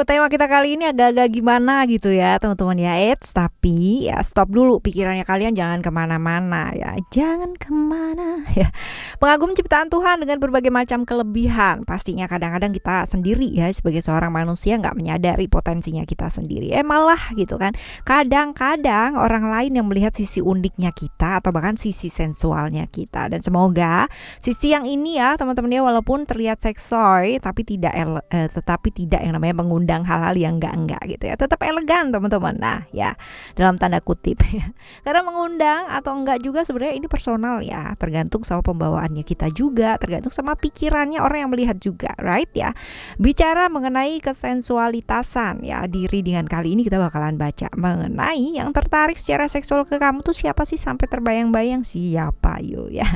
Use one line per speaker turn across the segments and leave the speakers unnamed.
tema kita kali ini agak-agak gimana gitu ya teman-teman ya. Tapi ya stop dulu pikirannya kalian, jangan kemana-mana ya. Jangan kemana ya. Pengagum ciptaan Tuhan dengan berbagai macam kelebihan. Pastinya kadang-kadang kita sendiri ya sebagai seorang manusia nggak menyadari potensinya kita sendiri. Malah gitu kan. Kadang-kadang orang lain yang melihat sisi uniknya kita atau bahkan sisi sensualnya kita. Dan semoga sisi yang ini ya teman-teman ya, walaupun terlihat seksoy tapi tidak yang namanya mengundang hal-hal yang enggak gitu ya, tetap elegan teman-teman. Nah ya, dalam tanda kutip ya, karena mengundang atau enggak juga sebenarnya ini personal ya, tergantung sama pembawaannya kita juga, tergantung sama pikirannya orang yang melihat juga, right ya. Bicara mengenai kesensualitasan ya, di readingan kali ini kita bakalan baca mengenai yang tertarik secara seksual ke kamu tuh siapa sih, sampai terbayang-bayang siapa yuk ya.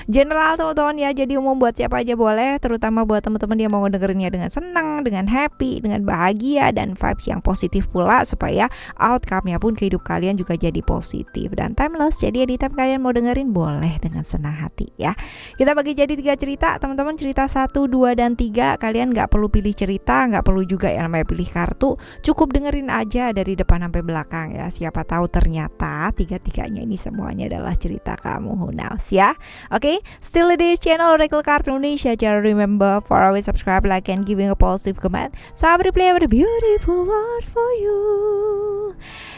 General teman-teman ya, jadi umum buat siapa aja boleh, terutama buat teman-teman yang mau dengerinnya dengan senang, dengan happy, dengan bahagia dan vibes yang positif pula, supaya outcome-nya pun ke hidup kalian juga jadi positif dan timeless. Jadi anytime kalian mau dengerin boleh dengan senang hati ya. Kita bagi jadi 3 cerita teman-teman, cerita 1, 2, dan 3. Kalian gak perlu pilih cerita, gak perlu juga yang namanya pilih kartu, cukup dengerin aja dari depan sampai belakang ya. Siapa tahu ternyata 3-3-nya ini semuanya adalah cerita kamu, who knows ya. Oke, still this channel Oracle Card Indonesia. Jangan remember for always subscribe, like, and giving a positive comment. So I will play with a beautiful word for you.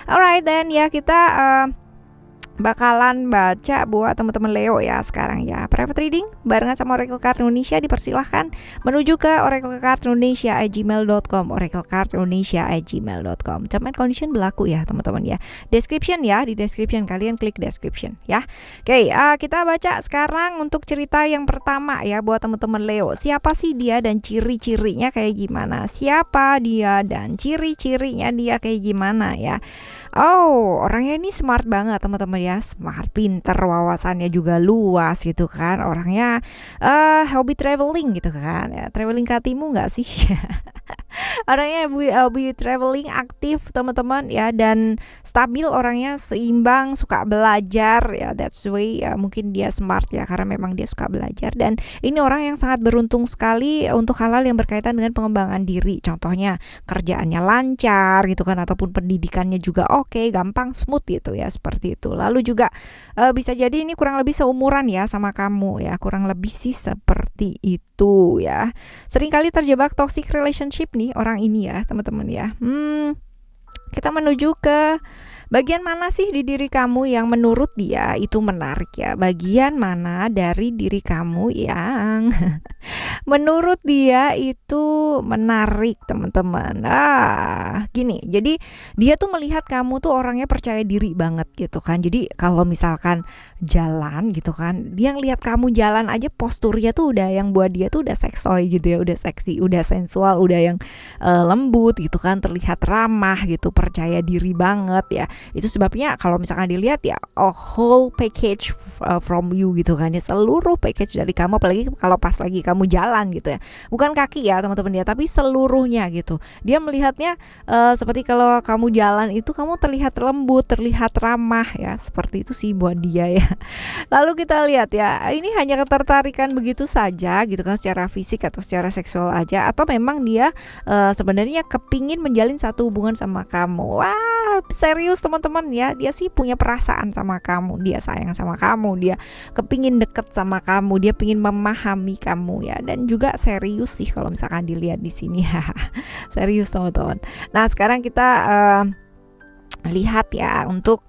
Alright then ya, kita bakalan baca buat teman-teman Leo ya sekarang ya. Private reading barengan sama Oracle Card Indonesia, dipersilahkan menuju ke oraclecardindonesia@gmail.com, oraclecardindonesia@gmail.com. Term and condition berlaku ya teman-teman ya. Description ya, di description kalian klik description ya. Oke, kita baca sekarang untuk cerita yang pertama ya buat teman-teman Leo. Siapa sih dia dan ciri-cirinya kayak gimana? Siapa dia dan ciri-cirinya dia kayak gimana ya? Oh, orangnya ini smart banget teman-teman ya, smart, pinter, wawasannya juga luas gitu kan. Orangnya hobi traveling gitu kan ya. Traveling ke hatimu nggak sih? Orangnya hobi traveling, aktif teman-teman ya, dan stabil, orangnya seimbang, suka belajar ya. That's way ya, mungkin dia smart ya karena memang dia suka belajar. Dan ini orang yang sangat beruntung sekali untuk hal-hal yang berkaitan dengan pengembangan diri. Contohnya kerjaannya lancar gitu kan, ataupun pendidikannya juga oke, gampang, smooth gitu ya, seperti itu. Lalu juga bisa jadi ini kurang lebih seumuran ya sama kamu ya, kurang lebih sih seperti itu ya. Seringkali terjebak toxic relationship nih orang ini ya teman-teman ya. Kita menuju ke bagian mana sih di diri kamu yang menurut dia itu menarik ya? Bagian mana dari diri kamu yang menurut dia itu menarik teman-teman? Gini, jadi dia tuh melihat kamu tuh orangnya percaya diri banget gitu kan. Jadi kalau misalkan jalan gitu kan, dia ngelihat kamu jalan aja posturnya tuh udah yang buat dia tuh udah seksoy gitu ya, udah seksi, udah sensual, udah yang lembut gitu kan, terlihat ramah gitu, percaya diri banget ya. Itu sebabnya kalau misalkan dilihat ya, a whole package from you gitu kan ya, seluruh package dari kamu, apalagi kalau pas lagi kamu jalan gitu ya, bukan kaki ya teman-teman ya, tapi seluruhnya gitu. Dia melihatnya seperti kalau kamu jalan itu kamu terlihat lembut, terlihat ramah ya, seperti itu sih buat dia ya. Lalu kita lihat ya, ini hanya ketertarikan begitu saja gitu kan, secara fisik atau secara seksual aja, atau memang dia sebenarnya kepingin menjalin satu hubungan sama kamu. Wah, serius teman-teman ya, dia sih punya perasaan sama kamu, dia sayang sama kamu, dia kepingin deket sama kamu, dia pingin memahami kamu ya, dan juga serius sih kalau misalkan dilihat di sini. Serius teman-teman. Nah sekarang kita lihat ya untuk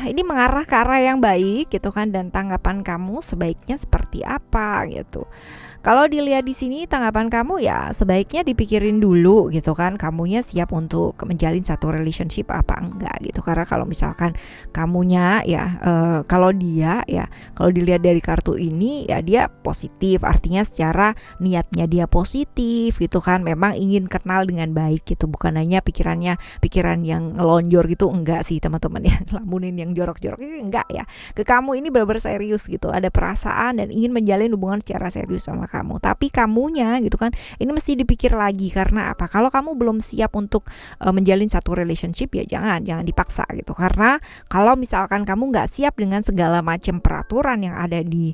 ini mengarah ke arah yang baik gitu kan, dan tanggapan kamu sebaiknya seperti apa gitu. Kalau dilihat di sini tanggapan kamu ya sebaiknya dipikirin dulu gitu kan, kamunya siap untuk menjalin satu relationship apa enggak gitu. Karena kalau misalkan kamunya ya kalau dia ya, kalau dilihat dari kartu ini ya dia positif, artinya secara niatnya dia positif gitu kan, memang ingin kenal dengan baik gitu, bukan hanya pikiran yang ngelonjor gitu, enggak sih teman-teman ya, ngelamunin yang jorok-jorok ini enggak ya. Ke kamu ini benar-benar serius gitu, ada perasaan dan ingin menjalin hubungan secara serius sama sama kamu. Tapi kamunya gitu kan, ini mesti dipikir lagi. Karena apa? Kalau kamu belum siap untuk menjalin satu relationship, ya jangan dipaksa gitu. Karena kalau misalkan kamu nggak siap dengan segala macam peraturan yang ada di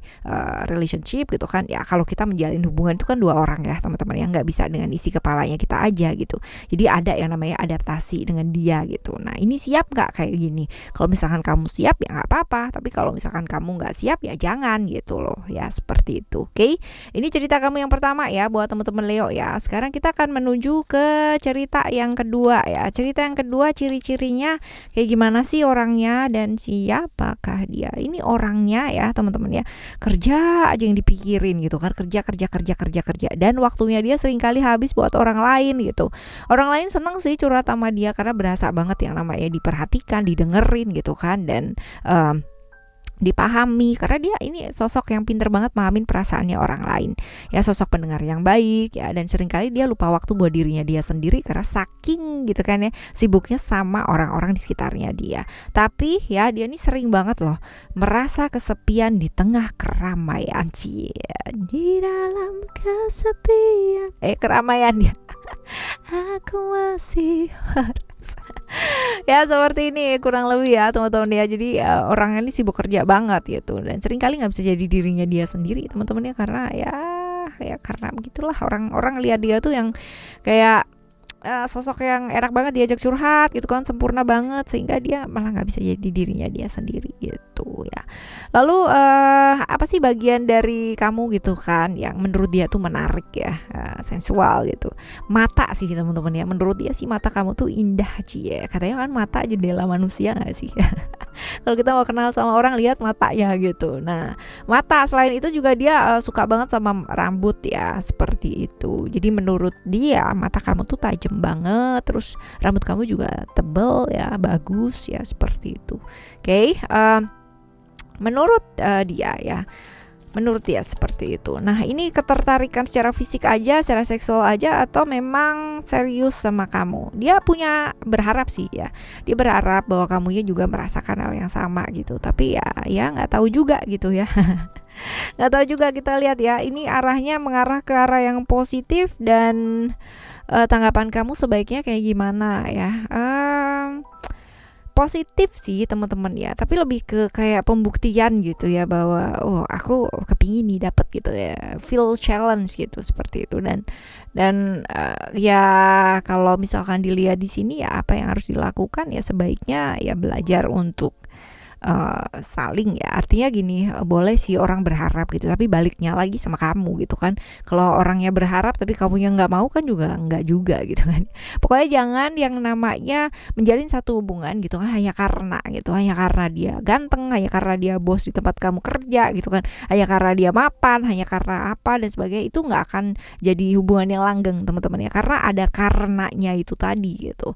relationship gitu kan, ya kalau kita menjalin hubungan itu kan dua orang ya teman-teman, yang nggak bisa dengan isi kepalanya kita aja gitu. Jadi ada yang namanya adaptasi dengan dia gitu. Nah ini siap nggak kayak gini? Kalau misalkan kamu siap ya nggak apa-apa, tapi kalau misalkan kamu nggak siap ya jangan gitu loh ya, seperti itu. Oke, ini cerita kamu yang pertama ya buat teman-teman Leo ya. Sekarang kita akan menuju ke cerita yang kedua ya. Cerita yang kedua, ciri-cirinya kayak gimana sih orangnya dan siapakah dia. Ini orangnya ya teman-teman ya, kerja aja yang dipikirin gitu kan, kerja dan waktunya dia seringkali habis buat orang lain gitu. Orang lain seneng sih curhat sama dia karena berasa banget yang namanya diperhatikan, didengerin gitu kan, dan dipahami, karena dia ini sosok yang pinter banget mahamin perasaannya orang lain ya, sosok pendengar yang baik ya, dan seringkali dia lupa waktu buat dirinya dia sendiri karena saking gitu kan ya sibuknya sama orang-orang di sekitarnya dia. Tapi ya dia ini sering banget loh merasa kesepian di tengah keramaian, di dalam kesepian keramaian ya aku masih ya seperti ini kurang lebih ya teman-teman ya. Jadi orangnya ini sibuk kerja banget gitu, dan seringkali nggak bisa jadi dirinya dia sendiri teman-teman ya, karena ya karena begitulah, orang lihat dia tuh yang kayak sosok yang enak banget diajak curhat gitu kan, sempurna banget, sehingga dia malah nggak bisa jadi dirinya dia sendiri gitu ya. Lalu apa sih bagian dari kamu gitu kan yang menurut dia tuh menarik ya, sensual gitu? Mata sih teman-teman ya, menurut dia sih mata kamu tuh indah ya. Katanya kan mata jendela manusia nggak sih? Kalau kita mau kenal sama orang, lihat matanya gitu. Nah mata, selain itu juga dia suka banget sama rambut ya, seperti itu. Jadi menurut dia mata kamu tuh tajam banget, terus rambut kamu juga tebal ya, bagus ya, seperti itu. Oke, menurut dia ya, menurut dia seperti itu. Nah ini ketertarikan secara fisik aja, secara seksual aja, atau memang serius sama kamu? Dia berharap sih ya, dia berharap bahwa kamunya juga merasakan hal yang sama gitu. Tapi ya nggak tahu juga gitu ya. Nggak tahu juga, kita lihat ya, ini arahnya mengarah ke arah yang positif, dan tanggapan kamu sebaiknya kayak gimana ya? Positif sih teman-teman ya, tapi lebih ke kayak pembuktian gitu ya, bahwa aku kepingin nih dapat gitu ya, feel challenge gitu, seperti itu. Dan ya kalau misalkan dilihat di sini ya, apa yang harus dilakukan ya, sebaiknya ya belajar untuk saling ya, artinya gini, boleh sih orang berharap gitu, tapi baliknya lagi sama kamu gitu kan. Kalau orangnya berharap tapi kamu yang nggak mau kan juga nggak juga gitu kan. Pokoknya jangan yang namanya menjalin satu hubungan gitu kan hanya karena dia ganteng, hanya karena dia bos di tempat kamu kerja gitu kan, hanya karena dia mapan, hanya karena apa dan sebagainya. Itu nggak akan jadi hubungan yang langgeng teman-teman ya, karena ada karenanya itu tadi gitu.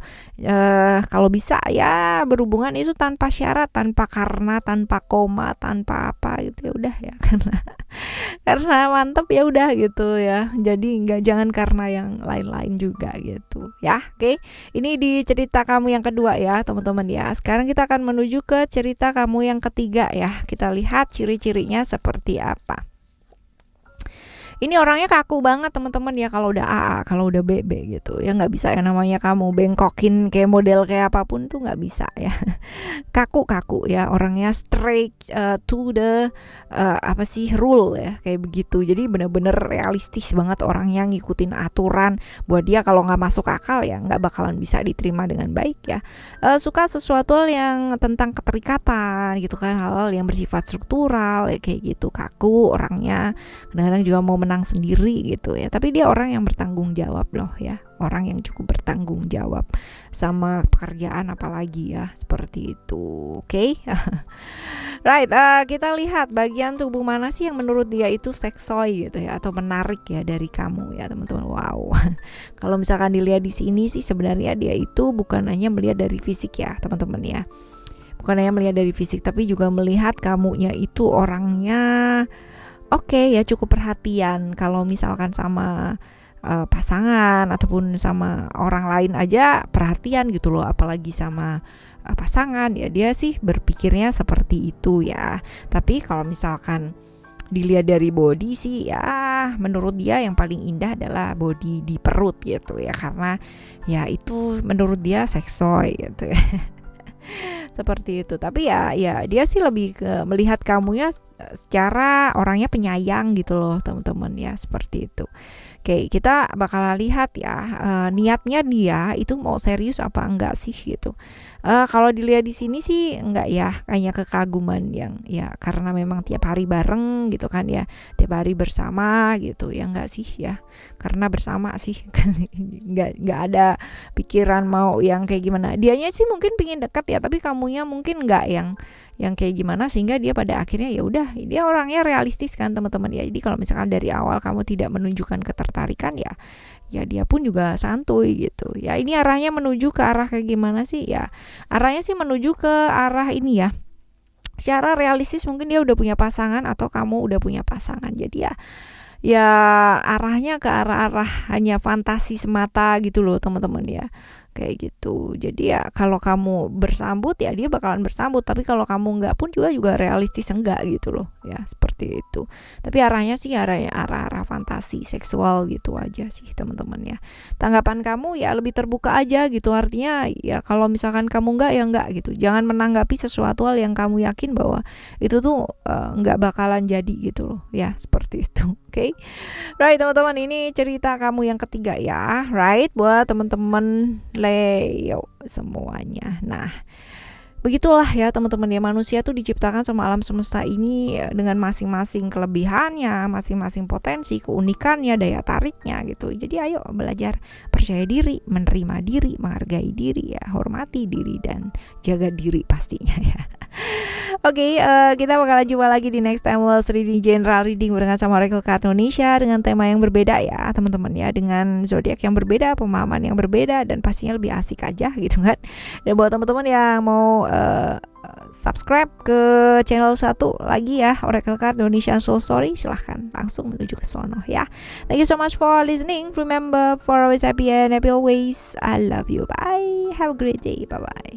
Kalau bisa ya berhubungan itu tanpa syarat, tanpa karena, tanpa koma, tanpa apa gitu ya udah ya, karena mantep ya udah gitu ya. Jadi jangan karena yang lain-lain juga gitu ya. Oke, ini di cerita kamu yang kedua ya teman-teman ya. Sekarang kita akan menuju ke cerita kamu yang ketiga ya. Kita lihat ciri-cirinya seperti apa. Ini orangnya kaku banget teman-teman ya, kalau udah AA, kalau udah BB gitu ya, nggak bisa yang namanya kamu bengkokin kayak model kayak apapun tuh nggak bisa ya. Kaku ya, orangnya straight to the rule ya, kayak begitu. Jadi bener-bener realistis banget orangnya, ngikutin aturan. Buat dia kalau nggak masuk akal ya nggak bakalan bisa diterima dengan baik ya. Suka sesuatu yang tentang keterikatan gitu kan, hal-hal yang bersifat struktural ya, kayak gitu. Kaku orangnya, kadang-kadang juga mau menang sendiri gitu ya, tapi dia orang yang bertanggung jawab loh ya, orang yang cukup bertanggung jawab sama pekerjaan apalagi ya, seperti itu. Oke. Right, kita lihat bagian tubuh mana sih yang menurut dia itu seksoi gitu ya, atau menarik ya dari kamu ya teman-teman. Wow. Kalau misalkan dilihat di sini sih sebenarnya dia itu bukan hanya melihat dari fisik ya teman-teman ya, bukan hanya melihat dari fisik, tapi juga melihat kamunya itu orangnya ya cukup perhatian. Kalau misalkan sama pasangan ataupun sama orang lain aja perhatian gitu loh, apalagi sama pasangan ya, dia sih berpikirnya seperti itu ya. Tapi kalau misalkan dilihat dari body sih ya ya menurut dia yang paling indah adalah body di perut gitu ya, karena ya itu menurut dia seksoy gitu ya. Seperti itu. Tapi ya dia sih lebih ke melihat kamunya secara orangnya penyayang gitu loh teman-teman ya, seperti itu. Oke, kita bakalan lihat ya niatnya dia itu mau serius apa enggak sih gitu. Kalau dilihat di sini sih enggak ya, kayaknya kekaguman yang ya karena memang tiap hari bareng gitu kan ya, tiap hari bersama gitu ya, enggak sih ya, karena bersama sih enggak ada pikiran mau yang kayak gimana. Dianya sih mungkin pingin dekat ya, tapi kamunya mungkin enggak yang kayak gimana, sehingga dia pada akhirnya ya udah, dia orangnya realistis kan teman-teman ya. Jadi kalau misalkan dari awal kamu tidak menunjukkan ketertarikan ya dia pun juga santuy gitu ya. Ini arahnya menuju ke arah kayak gimana sih ya, arahnya sih menuju ke arah ini ya, secara realistis mungkin dia udah punya pasangan atau kamu udah punya pasangan. Jadi ya arahnya ke arah hanya fantasi semata gitu loh teman-teman ya, kayak gitu. Jadi ya kalau kamu bersambut ya dia bakalan bersambut, tapi kalau kamu enggak pun juga realistis enggak gitu loh ya, seperti itu. Tapi arahnya sih arah fantasi seksual gitu aja sih teman-teman ya. Tanggapan kamu ya lebih terbuka aja gitu, artinya ya kalau misalkan kamu enggak ya enggak gitu. Jangan menanggapi sesuatu hal yang kamu yakin bahwa itu tuh enggak bakalan jadi gitu loh ya, seperti itu. Oke. Right teman-teman, ini cerita kamu yang ketiga ya. Right, buat teman-teman Leo semuanya. Nah, begitulah ya teman-teman ya, manusia tuh diciptakan sama alam semesta ini dengan masing-masing kelebihannya, masing-masing potensi, keunikannya, daya tariknya gitu. Jadi ayo belajar percaya diri, menerima diri, menghargai diri ya, hormati diri dan jaga diri pastinya ya. Oke, kita bakalan jumpa lagi di next time World Reading General Reading barengan sama Oracle Card Indonesia dengan tema yang berbeda ya teman-teman ya, dengan zodiak yang berbeda, pemahaman yang berbeda, dan pastinya lebih asik aja gitu kan. Dan buat teman-teman yang mau subscribe ke channel satu lagi ya, Oracle Card Indonesia Soul Story, silahkan langsung menuju ke sono ya. Thank you so much for listening. Remember, for always happy and happy always. I love you. Bye. Have a great day. Bye bye.